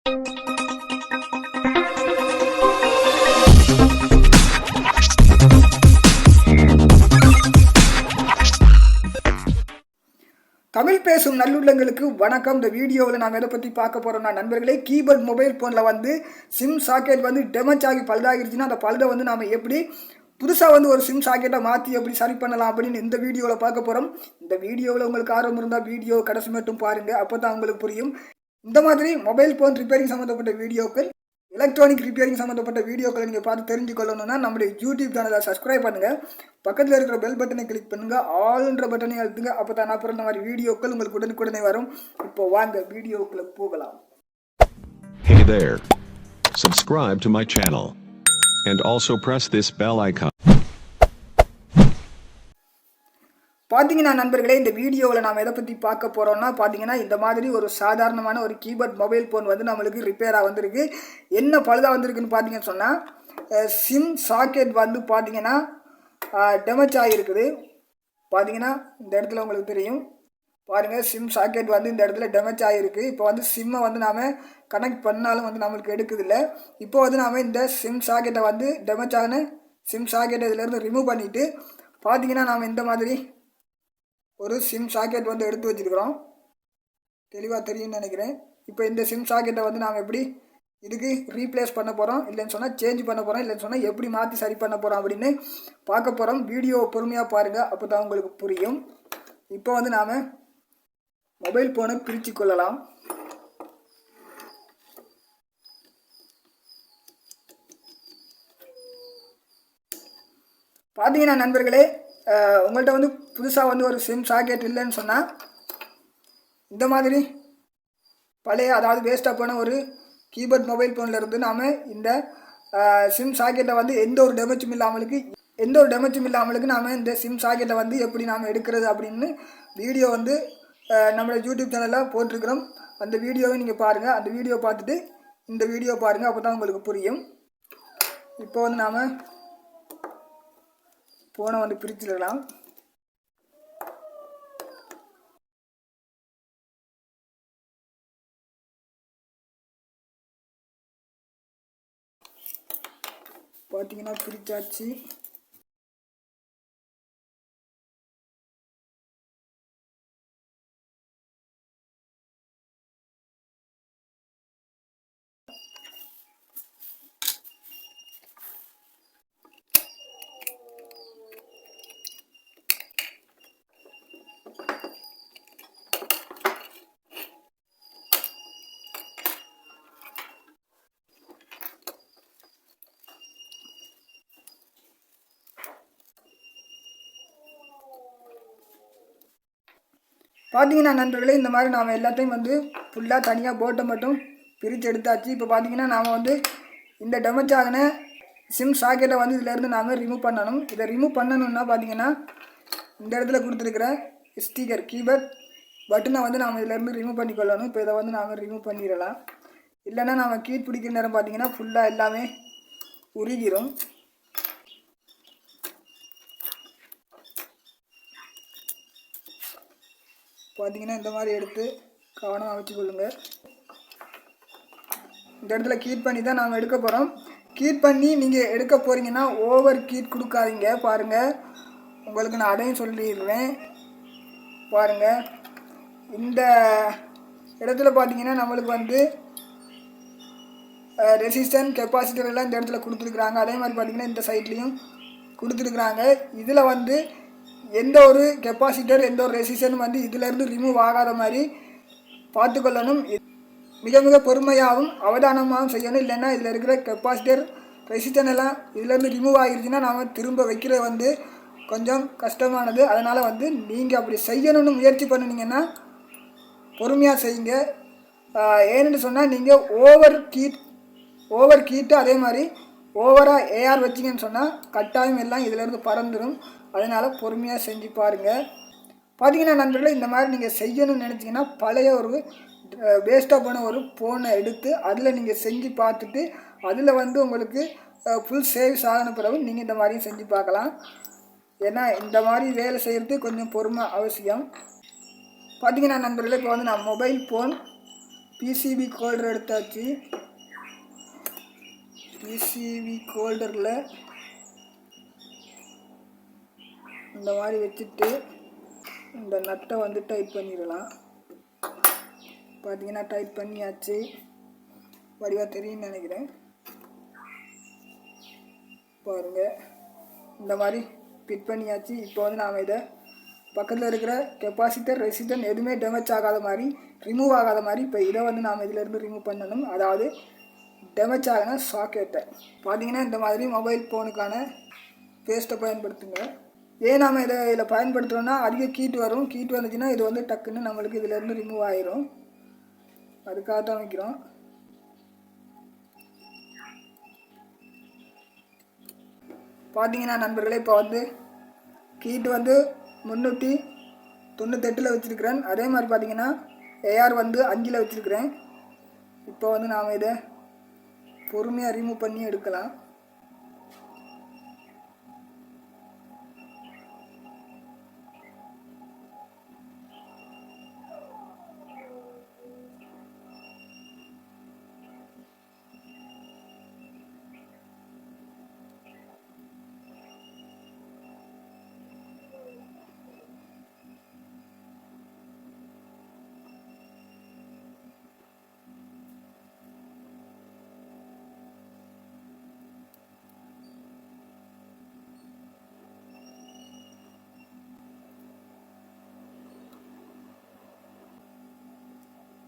தமிழ் பேசும் நல்லுள்ளங்களுக்கு வணக்கம். இந்த வீடியோவில் நாம் எதை பற்றி பார்க்க போகிறோம்னா நண்பர்களே, கீபோர்ட் மொபைல் ஃபோனில் வந்து சிம் சாக்கெட் வந்து டேமேஜ் ஆகி பழுதாகிருச்சுன்னா அந்த பழுதை வந்து நாம் எப்படி புதுசாக வந்து ஒரு சிம் சாக்கெட்டை மாற்றி எப்படி சரி பண்ணலாம் அப்படின்னு இந்த வீடியோவில் பார்க்க போகிறோம். இந்த வீடியோவில் உங்களுக்கு ஆர்வம் இருந்தால் வீடியோ கடைசி மட்டும் பாருங்கள், அப்போ தான் உங்களுக்கு புரியும். இந்த மாதிரி மொபைல் ஃபோன் ரிப்பேரிங் சம்மந்தப்பட்ட வீடியோக்கள், எலக்ட்ரானிக் ரிப்பேரிங் சம்மந்தப்பட்ட வீடியோக்களை நீங்கள் பார்த்து தெரிஞ்சுக்கொள்ளணும்னா நம்முடைய யூடியூப் சேனலை சப்ஸ்கிரைப் பண்ணுங்கள், பக்கத்தில் இருக்கிற பெல் பட்டனை கிளிக் பண்ணுங்கள், ஆல்ன்ற பட்டனை அழுத்துங்க. அப்போ தான் அப்புறம் இந்த மாதிரி வீடியோக்கள் உங்களுக்கு உடனுக்குடனே வரும். இப்போ வாங்க வீடியோக்குள்ள போகலாம். Hey there. Subscribe to my channel. And also press this bell icon. பார்த்தீங்கன்னா நண்பர்களே, இந்த வீடியோவில் நாம் எதை பற்றி பார்க்க போகிறோம்னா பார்த்தீங்கன்னா இந்த மாதிரி ஒரு சாதாரணமான ஒரு கீபோர்ட் மொபைல் ஃபோன் வந்து நம்மளுக்கு ரிப்பேராக வந்திருக்கு. என்ன பழுதாக வந்திருக்குன்னு பார்த்தீங்கன்னு சொன்னால், சிம் சாக்கெட் வந்து பார்த்தீங்கன்னா டேமேஜ் ஆகிருக்குது. பார்த்தீங்கன்னா இந்த இடத்துல உங்களுக்கு தெரியும் பாருங்கள், சிம் சாக்கெட் வந்து இந்த இடத்துல டேமேஜ் ஆகிருக்கு. இப்போ வந்து சிம்மை வந்து நாம் கனெக்ட் பண்ணாலும் வந்து நம்மளுக்கு எடுக்குதில்ல. இப்போ வந்து நாம் இந்த சிம் சாக்கெட்டை வந்து டேமேஜ் ஆகின சிம் சாக்கெட்டை இதிலேருந்து ரிமூவ் பண்ணிவிட்டு பார்த்தீங்கன்னா நாம் இந்த மாதிரி ஒரு சிம் சாக்கெட் வந்து எடுத்து வச்சுருக்கிறோம். தெளிவாக தெரியும்னு நினைக்கிறேன். இப்போ இந்த சிம் சாக்கெட்டை வந்து நாம் எப்படி இதுக்கு ரீப்ளேஸ் பண்ண போகிறோம், இல்லைன்னு சொன்னால் சேஞ்ச் பண்ண போகிறோம், இல்லைன்னு சொன்னால் எப்படி மாற்றி சரி பண்ண போகிறோம் அப்படின்னு பார்க்க போகிறோம். வீடியோ பொறுமையாக பாருங்கள், அப்போ தான் உங்களுக்கு புரியும். இப்போ வந்து நாம் மொபைல் ஃபோனை பிரித்து கொள்ளலாம். பார்த்தீங்கன்னா நண்பர்களே, உங்கள்கிட்ட வந்து புதுசாக வந்து ஒரு சிம் சாக்கெட் இல்லைன்னு சொன்னால் இந்த மாதிரி பழைய, அதாவது வேஸ்ட்டாக போன ஒரு கீபோர்ட் மொபைல் ஃபோனில் இருந்து நாம் இந்த சிம் சாக்கெட்டை வந்து எந்த ஒரு டேமேஜும் இல்லாமலுக்கு நாம் இந்த சிம் சாக்கெட்டை வந்து எப்படி நாம் எடுக்கிறது அப்படின்னு வீடியோ வந்து நம்மளோட யூடியூப் சேனலில் போட்டிருக்கிறோம். அந்த வீடியோவை நீங்கள் பாருங்கள். அந்த வீடியோ பார்த்துட்டு இந்த வீடியோ பாருங்கள், அப்போ தான் உங்களுக்கு புரியும். இப்போ வந்து நாம் ஃபோனை வந்து பிரிச்சுக்கலாம். பார்த்தீங்கன்னா பிரிச்சாச்சு. பார்த்தீங்கன்னா நண்பர்களே, இந்த மாதிரி நாம் எல்லாத்தையும் வந்து ஃபுல்லாக தனியாக போட்டை மட்டும் பிரித்து எடுத்தாச்சு. இப்போ பார்த்தீங்கன்னா நாம் வந்து இந்த டேமேஜ் ஆகின சிம் சாக்கெட்டை வந்து இதிலேருந்து நாம் ரிமூவ் பண்ணணும். இதை ரிமூவ் பண்ணணுன்னா பார்த்தீங்கன்னா இந்த இடத்துல கொடுத்துருக்குற ஸ்டிக்கர் கீபோர்ட் பட்டனை வந்து நாம் இதிலேருந்து ரிமூவ் பண்ணிக்கொள்ளணும். இப்போ இதை வந்து நாம் ரிமூவ் பண்ணிடலாம். இல்லைன்னா நாம் கீட் பிடிக்கிற நேரம் பார்த்தீங்கன்னா ஃபுல்லாக எல்லாமே உருகிரும். பார்த்தீங்கன்னா இந்த மாதிரி எடுத்து கவனமாக வச்சுக்கொள்ளுங்க. இந்த இடத்துல கீட் பண்ணி தான் நாம் எடுக்க போகிறோம். கீட் பண்ணி நீங்கள் எடுக்க போகிறீங்கன்னா ஓவர் கீட் கொடுக்காதீங்க. பாருங்கள், உங்களுக்கு நான் அதையும் சொல்லிடுறேன். பாருங்கள், இந்த இடத்துல பார்த்தீங்கன்னா நம்மளுக்கு வந்து ரெசிஸ்டன்ஸ் கெப்பாசிட்டர் எல்லாம் இந்த இடத்துல கொடுத்துருக்குறாங்க. அதே மாதிரி பார்த்தீங்கன்னா இந்த சைட்லேயும் கொடுத்துருக்குறாங்க. இதில் வந்து எந்த ஒரு கெப்பாசிட்டர், எந்த ஒரு ரெசிஸ்டன்ஸ் வந்து இதிலேருந்து ரிமூவ் ஆகாத மாதிரி பார்த்துக்கொள்ளணும். மிக மிக பொறுமையாகவும் அவதானமாகவும் செய்யணும். இல்லைன்னா இதில் இருக்கிற கெப்பாசிட்டர், ரெசிஸ்டன்ஸ் எல்லாம் இதிலேருந்து ரிமூவ் ஆகிருச்சுன்னா நாம் திரும்ப வைக்கிறது வந்து கொஞ்சம் கஷ்டமானது. அதனால் வந்து நீங்கள் அப்படி செய்யணும்னு முயற்சி பண்ணினீங்கன்னா பொறுமையாக செய்யுங்க. ஏன்னு சொன்னால் நீங்கள் ஓவர் கீட்டு அதே மாதிரி ஓவராக ஏஆர் வச்சிங்கன்னு சொன்னால் கட்டாயம் எல்லாம் இதிலேருந்து பறந்துடும். அதனால் பொறுமையாக செஞ்சு பாருங்கள். பார்த்தீங்கன்னா நண்பர்களே, இந்த மாதிரி நீங்கள் செய்யணும்னு நினச்சிங்கன்னா பழைய ஒரு வேஸ்ட்டாக போன ஒரு ஃபோனை எடுத்து அதில் நீங்கள் செஞ்சு பார்த்துட்டு அதில் வந்து உங்களுக்கு ஃபுல் சேவ்ஸ் ஆகின பிறகு நீங்கள் இந்த மாதிரியும் செஞ்சு பார்க்கலாம். ஏன்னா இந்த மாதிரி வேலை செய்கிறது கொஞ்சம் பொறுமை அவசியம். பார்த்தீங்கன்னா நண்பர்களே, இப்போ வந்து நான் மொபைல் ஃபோன் பிசிபி ஹோல்டர் எடுத்தாச்சு. பிசிபி ஹோல்டரில் இந்த மாதிரி வச்சுட்டு இந்த நட்டை வந்து டைட் பண்ணிடலாம். பார்த்தீங்கன்னா டைட் பண்ணியாச்சு. வடிவாக தெரியும்னு நினைக்கிறேன். பாருங்கள், இந்த மாதிரி ஃபிட் பண்ணியாச்சு. இப்போ வந்து நாம் இதை பக்கத்தில் இருக்கிற கெப்பாசிட்டர் ரெசிஸ்டன்ஸ் எதுவுமே டேமேஜ் ஆகாத மாதிரி, ரிமூவ் ஆகாத மாதிரி இப்போ இதை வந்து நாம் இதிலேருந்து ரிமூவ் பண்ணணும். அதாவது டேமேஜ் ஆகின சாக்கெட்டை. பார்த்தீங்கன்னா இந்த மாதிரி மொபைல் ஃபோனுக்கான பேஸ்ட்டை பயன்படுத்துங்க. ஏன் நாம் இதில் பயன்படுத்துகிறோன்னா அதிக கீட்டு வரும். கீட்டு வந்துச்சுன்னா இது வந்து டக்குன்னு நம்மளுக்கு இதிலேருந்து ரிமூவ் ஆயிரும். அதுக்காக தான் வைக்கிறோம். பார்த்தீங்கன்னா நண்பர்களே, இப்போ வந்து கீட்டு வந்து 398 வச்சுருக்கிறேன். அதே மாதிரி பார்த்தீங்கன்னா ஏஆர் வந்து 5 வச்சுருக்கிறேன். இப்போ வந்து நாம் இதை பொறுமையாக ரிமூவ் பண்ணி எடுக்கலாம்.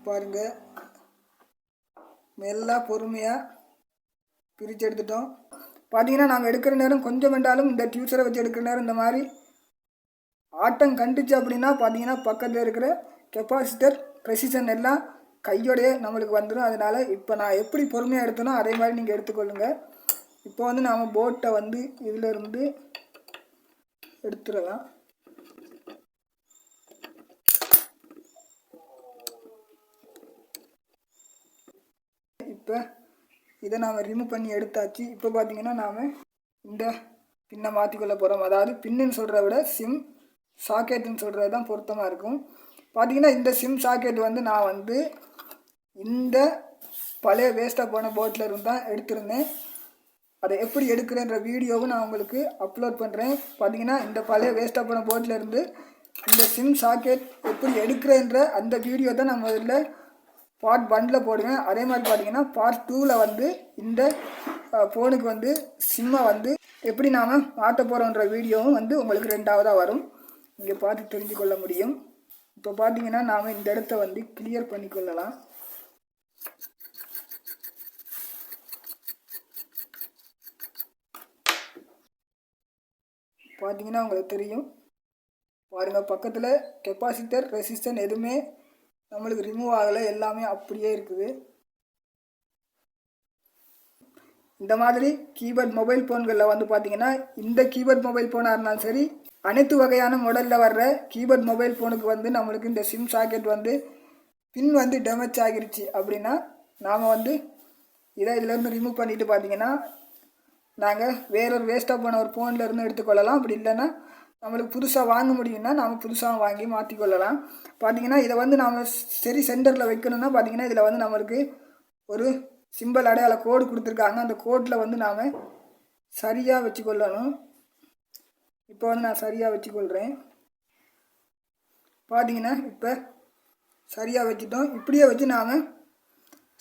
பாருங்கள், மெல்ல பொறுமையாக பிரித்து எடுத்துட்டோம். பார்த்தீங்கன்னா நாங்கள் எடுக்கிற நேரம் கொஞ்சம் வேண்டாலும் இந்த டியூசரை வச்சு எடுக்கிற நேரம் இந்த மாதிரி ஆட்டம் கண்டுச்சு அப்படின்னா பார்த்தீங்கன்னா பக்கத்தில் இருக்கிற கெப்பாசிட்டர் ரெசிஸ்டன்ஸ் எல்லாம் கையோடையே நம்மளுக்கு வந்துடும். அதனால் இப்போ நான் எப்படி பொறுமையாக எடுத்தனோ அதே மாதிரி நீங்கள் எடுத்துக்கொள்ளுங்கள். இப்போ வந்து நாம் போட்டை வந்து இதிலிருந்து எடுத்துடலாம். இப்போ இதை நாம் ரிமூவ் பண்ணி எடுத்தாச்சு. இப்போ பார்த்தீங்கன்னா நாம் இந்த பின்னை மாற்றிக்கொள்ள போகிறோம். அதாவது பின்னுன்னு சொல்கிறத விட சிம் சாக்கெட்டுன்னு சொல்கிறது தான் பொருத்தமாக இருக்கும். பார்த்தீங்கன்னா இந்த சிம் சாக்கெட் வந்து நான் வந்து இந்த பழைய வேஸ்ட்டாக போன போட்டில் இருந்து தான் எடுத்திருந்தேன். அதை எப்படி எடுக்கிறேன்ற வீடியோவும் நான் உங்களுக்கு அப்லோட் பண்ணுறேன். பார்த்தீங்கன்னா இந்த பழைய வேஸ்ட்டாக போன போட்டில் இருந்து இந்த சிம் சாக்கெட் எப்படி எடுக்கிறேன்ற அந்த வீடியோ தான் நான் முதல்ல பார்ட் 1 போடுவேன். அதே மாதிரி பார்த்தீங்கன்னா பார்ட் 2 வந்து இந்த ஃபோனுக்கு வந்து சிம்மை வந்து எப்படி நாம் மாற்ற போகிறோன்ற வீடியோவும் வந்து உங்களுக்கு 2ஆவதாக வரும். இங்கே பார்த்து தெரிஞ்சு கொள்ள முடியும். இப்போ பார்த்தீங்கன்னா நாம் இந்த இடத்த வந்து கிளியர் பண்ணிக்கொள்ளலாம். பார்த்தீங்கன்னா உங்களுக்கு தெரியும். பாருங்கள், பக்கத்தில் கெப்பாசிட்டர் ரெசிஸ்டன்ஸ் எதுவுமே நம்மளுக்கு ரிமூவ் ஆகலை, எல்லாமே அப்படியே இருக்குது. இந்த மாதிரி கீபோர்ட் மொபைல் ஃபோன்களில் வந்து பார்த்தீங்கன்னா இந்த கீபோர்ட் மொபைல் ஃபோனாக இருந்தாலும் சரி, அனைத்து வகையான மாடலில் வர்ற கீபோர்ட் மொபைல் ஃபோனுக்கு வந்து நம்மளுக்கு இந்த சிம் சாக்கெட் வந்து பின் வந்து டேமேஜ் ஆகிருச்சு அப்படின்னா நாம் வந்து இதை இதிலேருந்து ரிமூவ் பண்ணிவிட்டு பார்த்தீங்கன்னா நாங்கள் வேறொரு வேஸ்ட்டாக போன ஒரு ஃபோன்லேருந்து எடுத்துக்கொள்ளலாம். அப்படி இல்லைன்னா நம்மளுக்கு புதுசாக வாங்க முடியும்னா நாம் புதுசாக வாங்கி மாற்றிக்கொள்ளலாம். பார்த்திங்கன்னா இதை வந்து நாம் சரி சென்டரில் வைக்கணும்னா பார்த்திங்கன்னா இதில் வந்து நம்மளுக்கு ஒரு சிம்பிள் அடையாள கோடு கொடுத்துருக்காங்க. அந்த கோட்டில் வந்து நாம் சரியாக வச்சுக்கொள்ளணும். இப்போ வந்து நான் சரியாக வச்சுக்கொள்கிறேன். பார்த்திங்கன்னா இப்போ சரியாக வச்சுட்டோம். இப்படியே வச்சு நாம்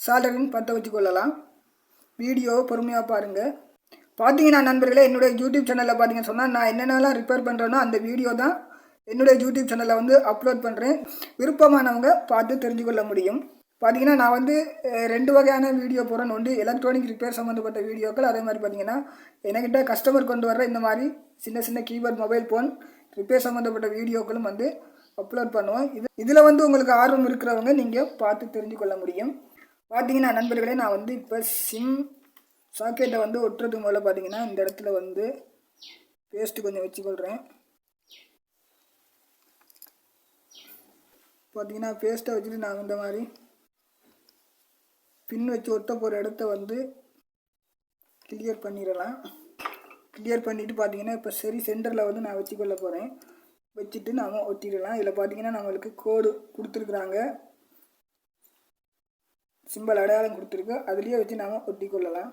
சால்டரிங் பற்ற வச்சுக்கொள்ளலாம். வீடியோவை பொறுமையாக பாருங்கள். பார்த்தீங்கன்னா நண்பர்களே, என்னுடைய யூடியூப் சேனலில் பார்த்தீங்கன்னு சொன்னால் நான் என்னென்னலாம் ரிப்பேர் பண்ணுறேனோ அந்த வீடியோ தான் என்னுடைய யூடியூப் சேனலில் வந்து அப்லோட் பண்ணுறேன். விருப்பமானவங்க பார்த்து தெரிஞ்சுக்கொள்ள முடியும். பார்த்தீங்கன்னா நான் வந்து 2 வகையான வீடியோ போகிறேன். ஒன்று எலக்ட்ரானிக் ரிப்பேர் சம்மந்தப்பட்ட வீடியோக்கள், அதே மாதிரி பார்த்தீங்கன்னா என்கிட்ட கஸ்டமர் கொண்டு வர்ற இந்த மாதிரி சின்ன சின்ன கீபோர்ட் மொபைல் ஃபோன் ரிப்பேர் சம்மந்தப்பட்ட வீடியோக்களும் வந்து அப்லோட் பண்ணுவோம். இதில் வந்து உங்களுக்கு ஆர்வம் இருக்கிறவங்க நீங்கள் பார்த்து தெரிஞ்சுக்கொள்ள முடியும். பார்த்தீங்கன்னா நண்பர்களே, நான் வந்து இப்போ சிம் சாக்கெட்டை வந்து ஒட்டுறதுக்கு முதல்ல பார்த்தீங்கன்னா இந்த இடத்துல வந்து பேஸ்ட்டு கொஞ்சம் வச்சுக்கொள்கிறேன். பார்த்தீங்கன்னா பேஸ்ட்டை வச்சுட்டு நான் இந்த மாதிரி பின் வச்சு ஒட்ட போகிற இடத்த வந்து கிளியர் பண்ணிடலாம். கிளியர் பண்ணிவிட்டு பார்த்தீங்கன்னா இப்போ சரி சென்டரில் வந்து நான் வச்சுக்கொள்ள போகிறேன். வச்சுட்டு நாம் ஒட்டிடலாம். இதில் பார்த்தீங்கன்னா நம்மளுக்கு கோடு கொடுத்துருக்குறாங்க. சிம்பிள் அடையாளம் கொடுத்துருக்கு, அதுலேயே வச்சு நாம் ஒட்டி கொள்ளலாம்.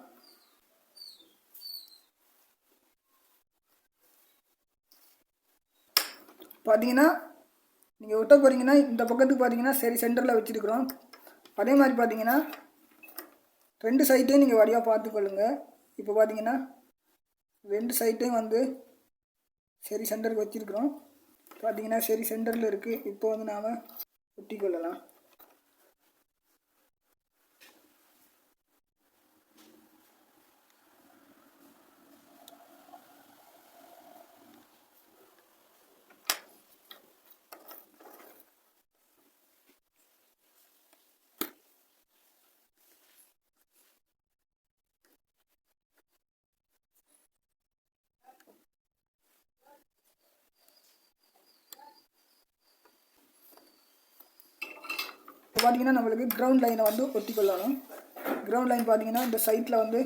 பார்த்தீங்கன்னா நீங்கள் ஒட்ட போகிறீங்கன்னா இந்த பக்கத்துக்கு பார்த்தீங்கன்னா சரி சென்டரில் வச்சுருக்குறோம். அதே மாதிரி பார்த்தீங்கன்னா 2 சைட்டையும் நீங்கள் வழியாக பார்த்துக்கொள்ளுங்க. இப்போ பார்த்தீங்கன்னா 2 சைட்டையும் வந்து சரி சென்டருக்கு வச்சுருக்குறோம். பார்த்தீங்கன்னா சரி சென்டரில் இருக்குது. இப்போ வந்து நாம் ஒட்டி கொள்ளலாம். இப்போ பார்த்தீங்கன்னா நம்மளுக்கு கிரவுண்ட் லைனை வந்து ஒட்டி கொள்ளணும். கிரவுண்ட் லைன் பார்த்தீங்கன்னா இந்த சைட்டில் வந்து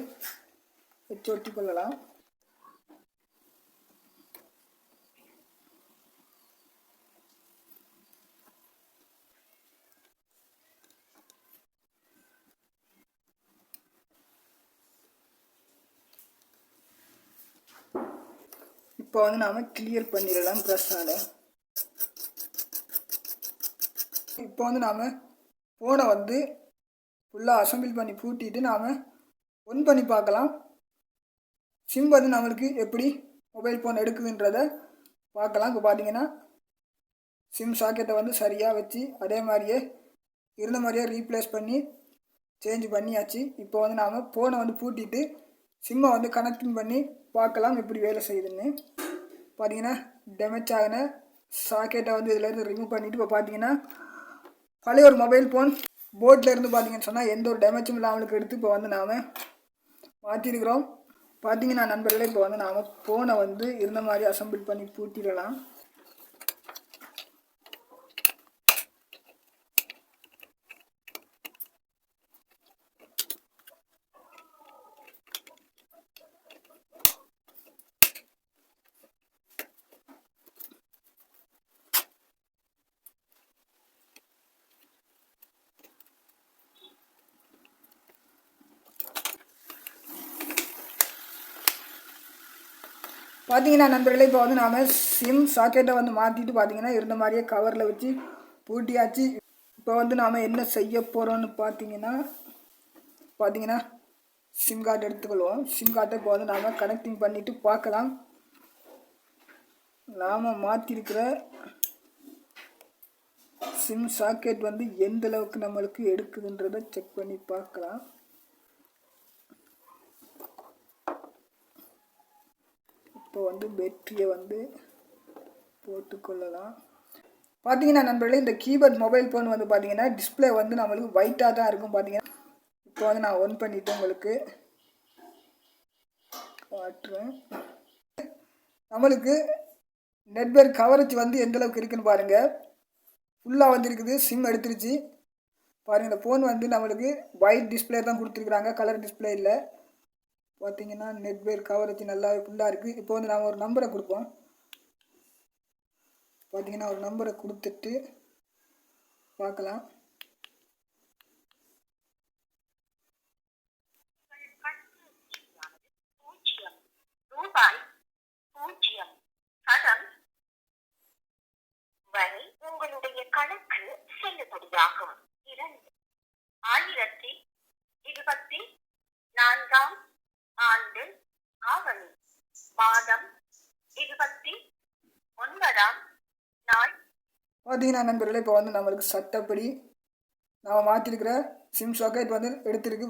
வச்சு ஒட்டி கொள்ளலாம். இப்போ வந்து நாம் கிளியர் பண்ணிடலாம் ப்ரெஸ்ஸால். இப்போ வந்து நாம் ஃபோனை வந்து ஃபுல்லாக அசம்பிள் பண்ணி பூட்டிட்டு நாம் ஒன் பண்ணி பார்க்கலாம். சிம் வந்து நம்மளுக்கு எப்படி மொபைல் ஃபோன் எடுக்குதுன்றதை பார்க்கலாம். இப்போ பார்த்தீங்கன்னா சிம் சாக்கெட்டை வந்து சரியாக வச்சு அதே மாதிரியே இருந்த மாதிரியே ரீப்ளேஸ் பண்ணி சேஞ்ச் பண்ணியாச்சு. இப்போ வந்து நாம் ஃபோனை வந்து பூட்டிட்டு சிம்மை வந்து கனெக்டிங் பண்ணி பார்க்கலாம் எப்படி வேலை செய்யுதுன்னு. பார்த்தீங்கன்னா டேமேஜ் ஆகின சாக்கெட்டை வந்து இதிலேருந்து ரிமூவ் பண்ணிவிட்டு இப்போ பார்த்தீங்கன்னா பழைய ஒரு மொபைல் ஃபோன் போர்ட்டில் இருந்து பார்த்தீங்கன்னு சொன்னால் எந்த ஒரு டேமேஜும் இல்லாமலுக்கு எடுத்து இப்போ வந்து நாம் மாற்றிருக்கிறோம். பார்த்தீங்கன்னா நண்பர்களே, இப்போ வந்து நாம் ஃபோனை வந்து இருந்த மாதிரி அசம்பிள் பண்ணி பூட்டிடலாம். பார்த்தீங்கன்னா நண்பர்களே, இப்போ வந்து நாம் சிம் சாக்கெட்டை வந்து மாற்றிட்டு பார்த்தீங்கன்னா இருந்த மாதிரியே கவரில் வச்சு பூட்டியாச்சு. இப்போ வந்து நாம் என்ன செய்ய போகிறோன்னு பார்த்தீங்கன்னா சிம் கார்டு எடுத்துக்கொள்வோம். சிம் கார்டை இப்போ வந்து நாம் கனெக்டிங் பண்ணிவிட்டு பார்க்கலாம். நாம் மாற்றிருக்கிற சிம் சாக்கெட் வந்து எந்த அளவுக்கு நம்மளுக்கு எடுக்குதுன்றதை செக் பண்ணி பார்க்கலாம். இப்போ வந்து பேட்டரியை வந்து போட்டுக்கொள்ளலாம். பார்த்தீங்கன்னா நண்பர்களே, இந்த கீபோர்ட் மொபைல் ஃபோன் வந்து பார்த்தீங்கன்னா டிஸ்பிளே வந்து நம்மளுக்கு ஒயிட்டாக தான் இருக்கும். பார்த்தீங்கன்னா இப்போ வந்து நான் ஒன் பண்ணிவிட்டு உங்களுக்கு காட்டுறேன். நம்மளுக்கு நெட்வொர்க் கவரேஜ் வந்து எந்தளவுக்கு இருக்குதுன்னு பாருங்கள். ஃபுல்லாக வந்து இருக்குது. சிம் எடுத்துருச்சு பாருங்கள். இந்த ஃபோன் வந்து நம்மளுக்கு ஒயிட் டிஸ்பிளே தான் கொடுத்துருக்குறாங்க, கலர் டிஸ்பிளே இல்லை. பார்த்தீங்கன்னா நெட்வொர்க் கவரேஜ் நல்லா ஃபுல்லாக இருக்குது. இப்போ வந்து நாம் ஒரு நம்பரை கொடுப்போம். பார்த்தீங்கன்னா ஒரு நம்பரை கொடுத்துட்டு பார்க்கலாம். உங்களுடைய கணக்கு செல்லுபடியாகும். 2024 ஆண்டு ஆவணி மாதம் 29 நாள். பார்த்தீங்கன்னா நண்பர்களே, இப்போ வந்து நம்மளுக்கு சட்டப்படி நாம் மாற்றிருக்கிற சிம் சாக்கெட் வந்து எடுத்துருக்கு.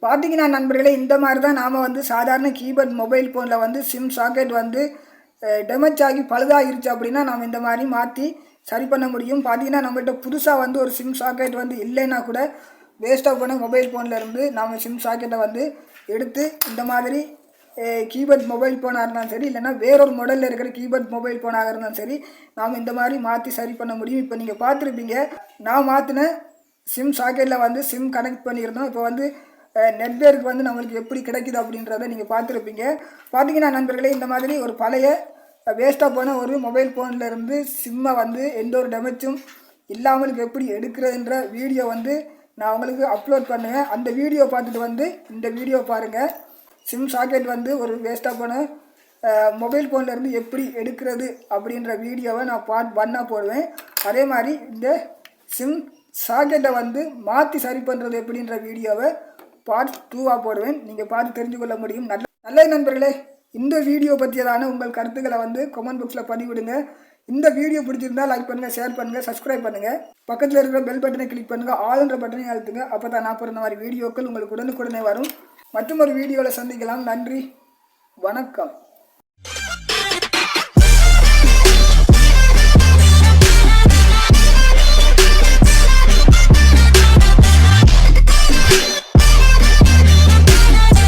பார்த்தீங்கன்னா நண்பர்களே, இந்த மாதிரி தான் நாம் வந்து சாதாரண கீபோர்ட் மொபைல் ஃபோனில் வந்து சிம் சாக்கெட் வந்து டேமேஜ் ஆகி பழுதாகிருச்சு அப்படின்னா நாம் இந்த மாதிரி மாற்றி சரி பண்ண முடியும். பார்த்தீங்கன்னா நம்மள்கிட்ட புதுசாக வந்து ஒரு சிம் சாக்கெட் வந்து இல்லைன்னா கூட வேஸ்ட்டாக போன மொபைல் ஃபோனில் இருந்து நாம் சிம் சாக்கெட்டை வந்து எடுத்து இந்த மாதிரி கீபோர்ட் மொபைல் ஃபோனாக இருந்தாலும் சரி, இல்லைனா வேறொரு மாடலில் இருக்கிற கீபோர்ட் மொபைல் ஃபோனாக இருந்தாலும் சரி, நாம் இந்த மாதிரி மாற்றி சரி பண்ண முடியும். இப்போ நீங்கள் பார்த்துருப்பீங்க, நான் மாற்றின சிம் சாக்கெட்டில் வந்து சிம் கனெக்ட் பண்ணியிருந்தோம். இப்போ வந்து நெட்வொர்க் வந்து நம்மளுக்கு எப்படி கிடைக்குது அப்படின்றத நீங்கள் பார்த்துருப்பீங்க. பார்த்தீங்கன்னா நண்பர்களே, இந்த மாதிரி ஒரு பழைய வேஸ்ட்டாக போன ஒரு மொபைல் ஃபோனில் இருந்து சிம்மை வந்து எந்த ஒரு டேமேஜும் இல்லாமலுக்கு எப்படி எடுக்கிறதுன்ற வீடியோ வந்து நான் உங்களுக்கு அப்லோட் பண்ணுவேன். அந்த வீடியோ பார்த்துட்டு வந்து இந்த வீடியோ பாருங்கள். சிம் சாக்கெட் வந்து ஒரு வேஸ்ட்டாக போன மொபைல் ஃபோன்லேருந்து எப்படி எடுக்கிறது அப்படின்ற வீடியோவை நான் பார்ட் 1 போடுவேன். அதே மாதிரி இந்த சிம் சாக்கெட்டை வந்து மாற்றி சரி பண்ணுறது எப்படின்ற வீடியோவை பார்ட் 2 போடுவேன். நீங்கள் பார்த்து தெரிஞ்சு கொள்ள முடியும். நல்ல நண்பர்களே, இந்த வீடியோ பற்றியதான உங்கள் கருத்துக்களை வந்து கமெண்ட் பாக்ஸில் பதிவிடுங்க. இந்த வீடியோ பிடிச்சிருந்தா லைக் பண்ணுங்கள், ஷேர் பண்ணுங்கள், சப்ஸ்கிரைப் பண்ணுங்கள். பக்கத்தில் இருக்கிற பெல் பட்டனை கிளிக் பண்ணுங்கள், ஆல்ன்ற பட்டனை அழுத்துங்க. அப்போ தான் நான் பிறந்த மாதிரி வீடியோக்கள் உங்களுக்கு உடனுக்குடனே வரும். மற்றும் ஒரு வீடியோவில் சந்திக்கலாம். நன்றி, வணக்கம்.